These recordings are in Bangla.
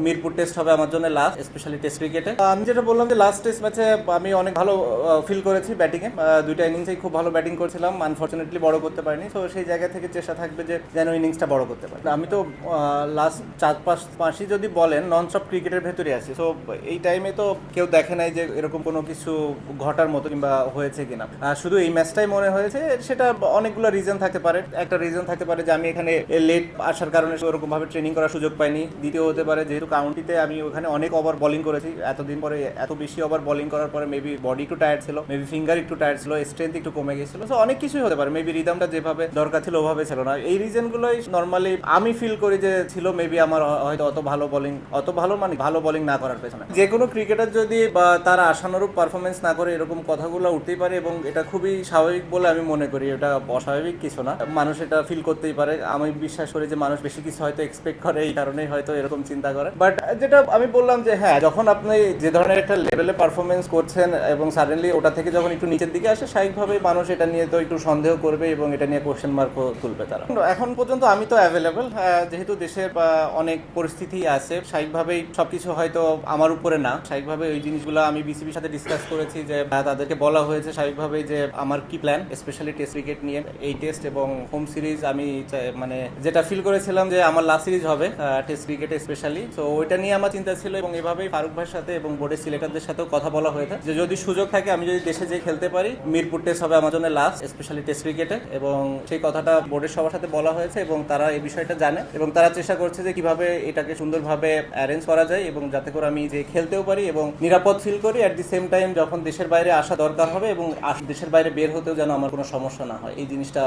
মিরপুর টেস্ট হবে আমার জন্য লাস্ট, স্পেশালি টেস্ট ক্রিকেটে। আমি যেটা বললাম যে লাস্ট টেস্ট ম্যাচে আমি অনেক ভালো ফিল করেছি ব্যাটিংয়ে, দুইটা ইনিংসেই খুব ভালো ব্যাটিং করছিলাম, আনফর্চুনেটলি বড় করতে পারিনি। তো সেই জায়গা থেকে চেষ্টা থাকবে যে যেন ইনিংসটা বড় করতে পারি। আমি তো লাস্ট 4-5 মাসই যদি বলেন নন স্টপ ক্রিকেটের ভেতরে আছি। তো এই টাইমে তো কেউ দেখে নাই যে এরকম কোনো কিছু ঘটার মতো কিংবা হয়েছে কিনা। শুধু এই ম্যাচটাই মনে হয়েছে, সেটা অনেকগুলো রিজন থাকতে পারে। একটা রিজন থাকতে পারে যে আমি এখানে লেট আসার কারণে ওরকম ভাবে ট্রেনিং করার সুযোগ পাইনি। দ্বিতীয় হতে পারে যেহেতু কাউন্টিতে আমি ওখানে অনেক ওভার বোলিং করেছি, এতদিন পরে এত বেশি ওভার বোলিং করার পরে মেবি বডি একটু টায়ার্ড ছিল, মেবি ফিঙ্গার একটু টায়ার্ড ছিল, স্ট্রেংথ একটু কমে গেছিল। তো অনেক কিছুই হতে পারে, মেবি রিদমটা যেভাবে দরকার ছিল ওভাবে ছিল না। এই রিজনগুলোই নর্মালি আমি ফিল করি যে ছিল। মেবি আমার হয়তো অত ভালো বোলিং না করার পেছনে। যে কোনো ক্রিকেটার যদি বা তার আশানুরূপ পারফরমেন্স না করে এরকম কথাগুলো উঠতেই পারে, এবং এটা খুবই স্বাভাবিক বলে আমি মনে করি। এটা অস্বাভাবিক কিছু না, মানুষ এটা ফিল করতেই পারে। আমি বিশ্বাস করি যে মানুষ বেশি কিছু হয়তো এক্সপেক্ট করে, এই কারণেই হয়তো এরকম চিন্তা করে। বাট যেটা আমি বললাম যে হ্যাঁ, যখন আপনি যে ধরনের একটা লেভেলে পারফরমেন্স করছেন এবং সাডেনলি ওটা থেকে যখন একটু নিচের দিকে আসে, স্বাভাবিকভাবেই মানুষ এটা নিয়ে তো একটু সন্দেহ করবে এবং এটা নিয়ে কোশ্চেন মার্কও তুলবে তারা। এখন পর্যন্ত আমি তো অ্যাভেলেবল, যেহেতু দেশের অনেক পরিস্থিতি আছে, স্বাভাবিকভাবেই সবকিছু হয়তো আমার উপরে না। স্বাভাবিকভাবে ওই জিনিসগুলো আমি বিসিবির সাথে ডিসকাস করেছি, যে তাদেরকে বলা হয়েছে স্বাভাবিকভাবেই যে আমার কি প্ল্যান, স্পেশালি টেস্ট ক্রিকেট নিয়ে। এই টেস্ট এবং হোম সিরিজ আমি মানে যেটা ফিল করেছিলাম যে আমার লাস্ট সিরিজ হবে টেস্ট ক্রিকেটে স্পেশালি। তো ওইটা নিয়ে আমার চিন্তা ছিল, এবং এভাবেই ফারুক ভাইয়ের সাথে এবং বোর্ডের সিলেক্টরদের সাথেও কথা বলা হয়েছে যে যদি সুযোগ থাকে আমি যদি দেশে যেয়ে খেলতে পারি, মিরপুর টেস্ট হবে আমার জন্য লাস্ট, স্পেশালি টেস্ট ক্রিকেটে। এবং সেই কথাটা বোর্ডের সবার সাথে বলা হয়েছে এবং তারা এই বিষয়টা জানে এবং তারা চেষ্টা করছে যে কিভাবে এটাকে সুন্দরভাবে অ্যারেঞ্জ করা যায় এবং যাতে করে আমি যে খেলতেও পারি এবং নিরাপদ ফিল করি। অ্যাট দি সেম টাইম যখন দেশের বাইরে আসা দরকার হবে এবং দেশের বাইরে বের হতেও যেন আমার কোনো সমস্যা না হয়, এই জিনিসটা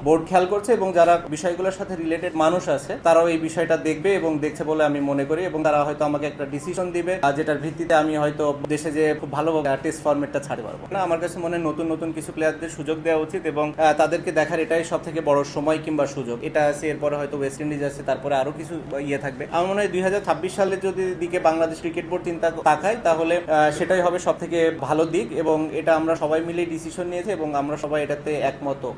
বোর্ড খেয়াল করছে। এবং যারা বিষয়গুলোর সাথে রিলেটেড মানুষ আছে তারাও এই বিষয়টা দেখবে এবং দেখছে বলে আমি মনে করি, এবং তারা হয়তো আমাকে একটা ডিসিশন দিবে যেটার ভিত্তিতে আমি হয়তো দেশে যে খুব ভালোভাবে টেস্ট ফরম্যাটটা ছাড়তে পারবো না। আমার কাছে মনে হয় নতুন নতুন কিছু প্লেয়ারদের সুযোগ দেওয়া উচিত এবং তাদেরকে দেখার এটাই সব থেকে বড় সময় কিংবা সুযোগ। এটা আছে, এরপরে হয়তো ওয়েস্ট ইন্ডিজ আছে, তারপরে আরো কিছু ইয়ে থাকবে। আমার মনে হয় 2026 সালে যদি দিকে বাংলাদেশ ক্রিকেট বোর্ড চিন্তা তাকায় তাহলে সেটাই হবে সব থেকে ভালো দিক, এবং এটা আমরা সবাই মিলে ডিসিশন নিয়েছি এবং আমরা সবাই এটাতে একমত।